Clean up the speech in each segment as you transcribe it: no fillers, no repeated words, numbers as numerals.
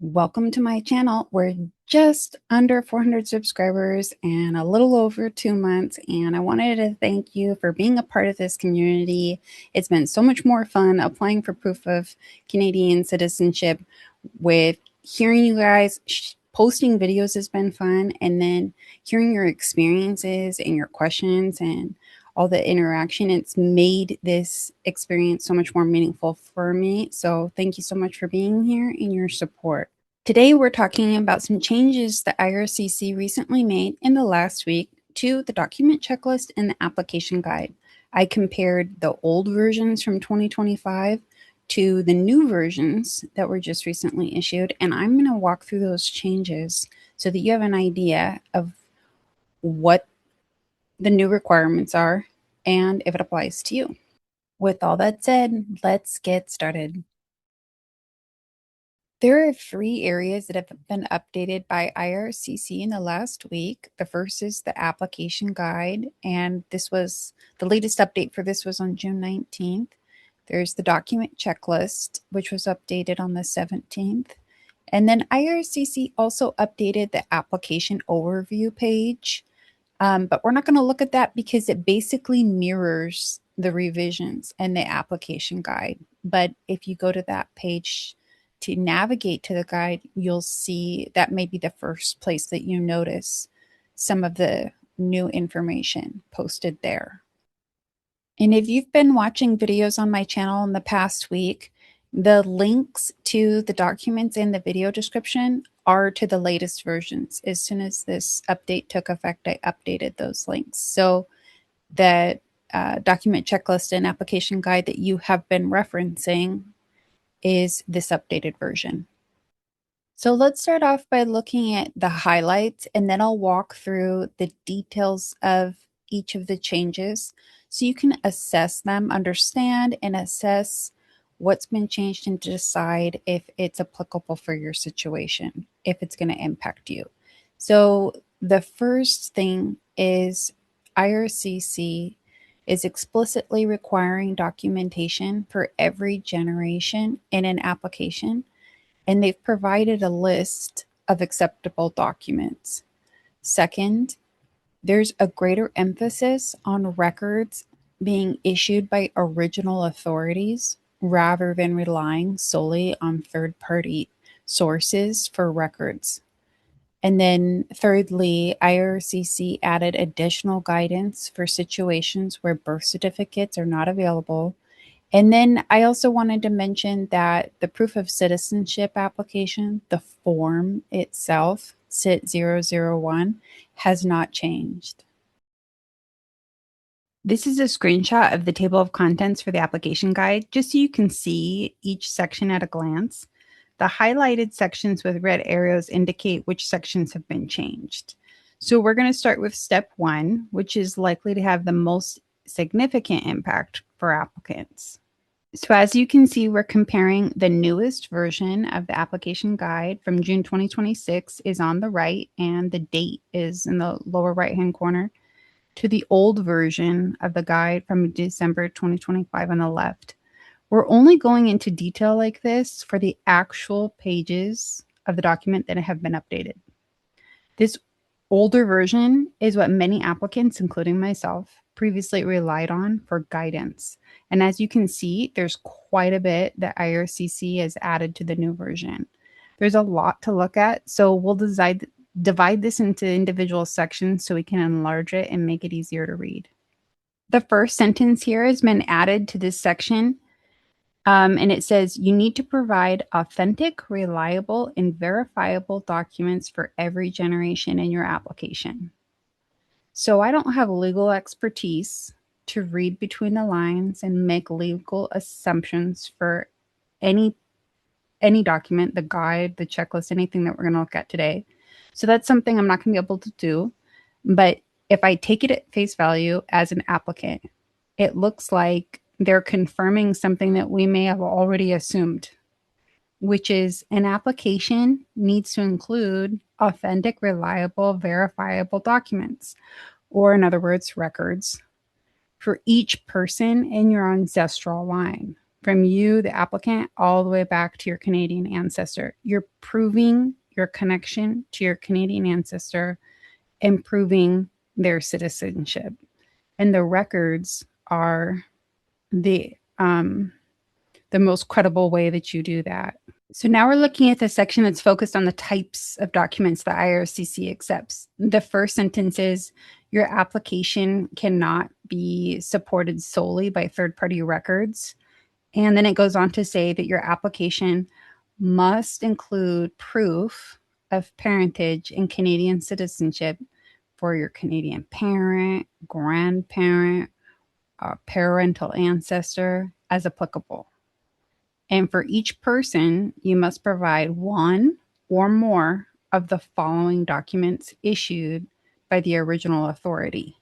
Welcome to my channel. We're just under 400 subscribers and a little over 2 months, and I wanted to thank you for being a part of this community. It's been so much more fun applying for proof of Canadian citizenship. With hearing you guys posting videos has been fun, and then hearing your experiences and your questions and all the interaction. It's made this experience so much more meaningful for me. So thank you so much for being here and your support. Today, we're talking about some changes that IRCC recently made in the last week to the document checklist and the application guide. I compared the old versions from 2025 to the new versions that were just recently issued, and I'm going to walk through those changes so that you have an idea of what the new requirements are and if it applies to you. With all that said, let's get started. There are 3 areas that have been updated by IRCC in the last week. The first is the application guide, and this was the latest update for this was on June 19th. There's the document checklist, which was updated on the 17th. And then IRCC also updated the application overview page. But we're not going to look at that because it basically mirrors the revisions and the application guide. But if you go to that page to navigate to the guide, you'll see that may be the first place that you notice some of the new information posted there. And if you've been watching videos on my channel in the past week, the links to the documents in the video description are to the latest versions. As soon as this update took effect, I updated those links. So the document checklist and application guide that you have been referencing is this updated version. So let's start off by looking at the highlights, and then I'll walk through the details of each of the changes so you can assess them, understand, and assess what's been changed and decide if it's applicable for your situation, if it's going to impact you. So the first thing is IRCC is explicitly requiring documentation for every generation in an application, and they've provided a list of acceptable documents. Second, there's a greater emphasis on records being issued by original authorities rather than relying solely on third-party sources for records. And then thirdly, IRCC added additional guidance for situations where birth certificates are not available. And then I also wanted to mention that the proof of citizenship application, the form itself, CIT 001, has not changed. This is a screenshot of the table of contents for the application guide, just so you can see each section at a glance. The highlighted sections with red arrows indicate which sections have been changed. So we're going to start with step 1, which is likely to have the most significant impact for applicants. So as you can see, we're comparing the newest version of the application guide from June 2026 is on the right, and the date is in the lower right-hand corner, to the old version of the guide from December 2025 on the left. We're only going into detail like this for the actual pages of the document that have been updated. This older version is what many applicants, including myself, previously relied on for guidance. And as you can see, there's quite a bit that IRCC has added to the new version. There's a lot to look at, so we'll divide this into individual sections so we can enlarge it and make it easier to read. The first sentence here has been added to this section, and it says you need to provide authentic, reliable, and verifiable documents for every generation in your application. So I don't have legal expertise to read between the lines and make legal assumptions for any document, the guide, the checklist, anything that we're going to look at today. So that's something I'm not going to be able to do. But if I take it at face value as an applicant, it looks like they're confirming something that we may have already assumed, which is an application needs to include authentic, reliable, verifiable documents, or in other words, records, for each person in your ancestral line. from you, the applicant, all the way back to your Canadian ancestor. You're proving your connection to your Canadian ancestor and proving their citizenship. And the records are the most credible way that you do that. So now we're looking at the section that's focused on the types of documents the IRCC accepts. The first sentence is your application cannot be supported solely by third-party records. And then it goes on to say that your application must include proof of parentage and Canadian citizenship for your Canadian parent, grandparent, parental ancestor as applicable. And for each person, you must provide one or more of the following documents issued by the original authority.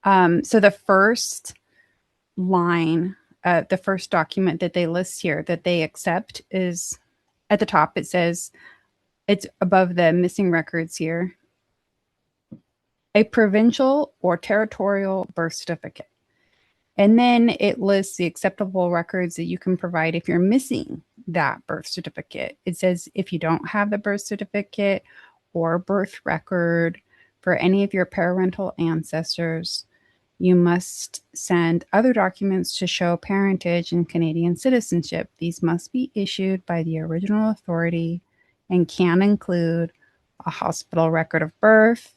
So the first line, the first document that they list here that they accept is at the top. It says, it's above the missing records here, a provincial or territorial birth certificate. And then it lists the acceptable records that you can provide if you're missing that birth certificate. It says if you don't have the birth certificate or birth record for any of your parental ancestors, you must send other documents to show parentage and Canadian citizenship. These must be issued by the original authority and can include a hospital record of birth,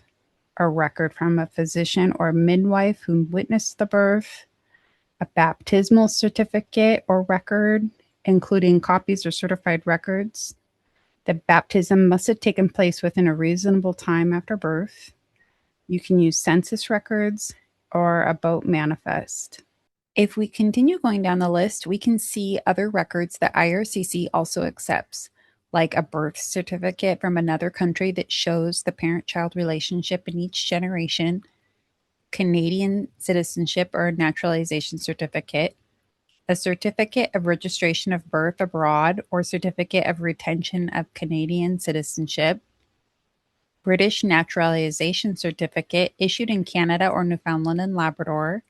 a record from a physician or midwife who witnessed the birth, a baptismal certificate or record, including copies or certified records. The baptism must have taken place within a reasonable time after birth. You can use census records or a boat manifest. If we continue going down the list, we can see other records that IRCC also accepts, like a birth certificate from another country that shows the parent-child relationship in each generation, Canadian citizenship or naturalization certificate, a certificate of registration of birth abroad or certificate of retention of Canadian citizenship, British naturalization certificate issued in Canada or Newfoundland and Labrador,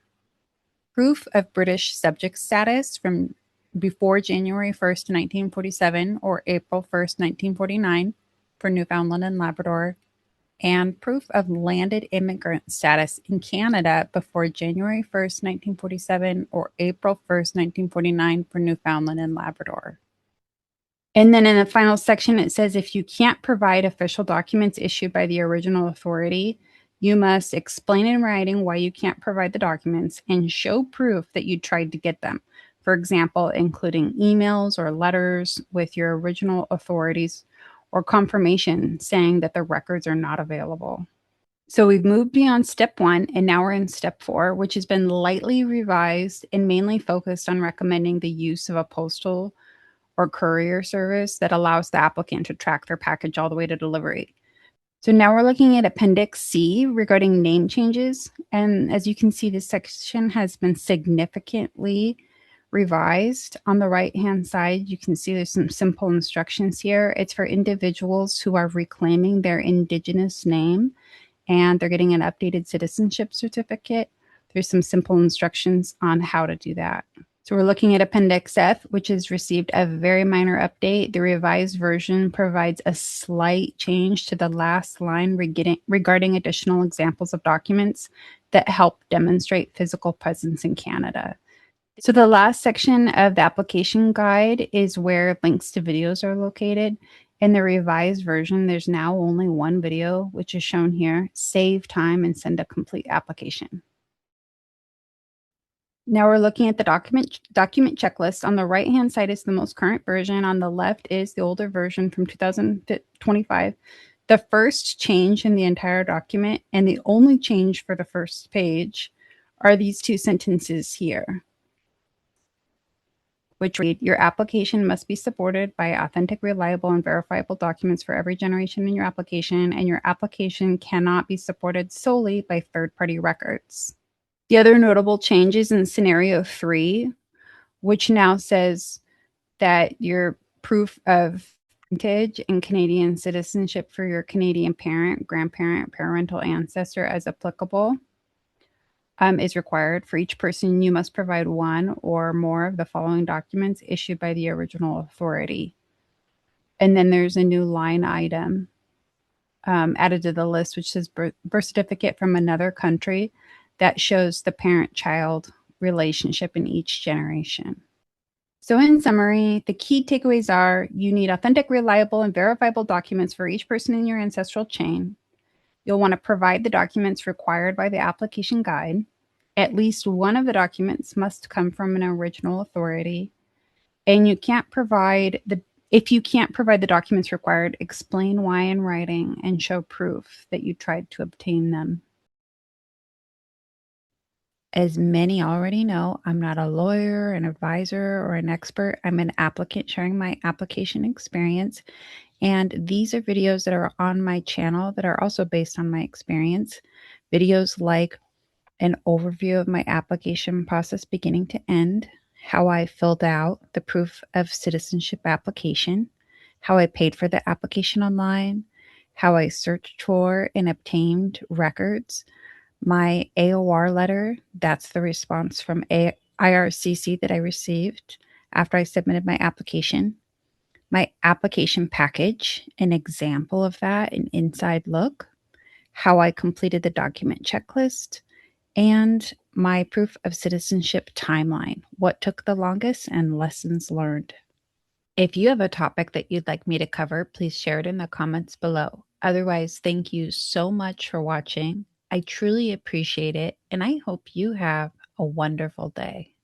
proof of British subject status from before January 1st, 1947 or April 1st, 1949 for Newfoundland and Labrador, and proof of landed immigrant status in Canada before January 1st, 1947 or April 1st, 1949 for Newfoundland and Labrador. And then in the final section, it says if you can't provide official documents issued by the original authority, you must explain in writing why you can't provide the documents and show proof that you tried to get them. For example, including emails or letters with your original authorities or confirmation saying that the records are not available. So we've moved beyond step 1 and now we're in step 4, which has been lightly revised and mainly focused on recommending the use of a postal or courier service that allows the applicant to track their package all the way to delivery. So now we're looking at Appendix C regarding name changes. And as you can see, this section has been significantly revised. On the right-hand side, you can see there's some simple instructions here. It's for individuals who are reclaiming their Indigenous name and they're getting an updated citizenship certificate. There's some simple instructions on how to do that. So we're looking at Appendix F, which has received a very minor update. The revised version provides a slight change to the last line regarding additional examples of documents that help demonstrate physical presence in Canada. So the last section of the application guide is where links to videos are located. In the revised version, there's now only one video, which is shown here. Save time and send a complete application. Now we're looking at the document checklist. On the right-hand side is the most current version. On the left is the older version from 2025. The first change in the entire document and the only change for the first page are these two sentences here, which read, your application must be supported by authentic, reliable, and verifiable documents for every generation in your application, and your application cannot be supported solely by third-party records. The other notable changes in scenario 3, which now says that your proof of parentage and Canadian citizenship for your Canadian parent, grandparent, parental ancestor as applicable. is required. For each person, you must provide one or more of the following documents issued by the original authority. And then there's a new line item added to the list, which says birth certificate from another country that shows the parent-child relationship in each generation. So in summary, the key takeaways are you need authentic, reliable, and verifiable documents for each person in your ancestral chain. You'll want to provide the documents required by the application guide. At least one of the documents must come from an original authority. And if you can't provide the documents required, explain why in writing and show proof that you tried to obtain them. As many already know, I'm not a lawyer, an advisor, or an expert. I'm an applicant sharing my application experience. And these are videos that are on my channel that are also based on my experience. Videos like an overview of my application process beginning to end, how I filled out the proof of citizenship application, how I paid for the application online, how I searched for and obtained records, my AOR letter, that's the response from IRCC that I received after I submitted my application, my application package, an example of that, an inside look, how I completed the document checklist, and my proof of citizenship timeline, what took the longest and lessons learned. If you have a topic that you'd like me to cover, please share it in the comments below. Otherwise, thank you so much for watching. I truly appreciate it, and I hope you have a wonderful day.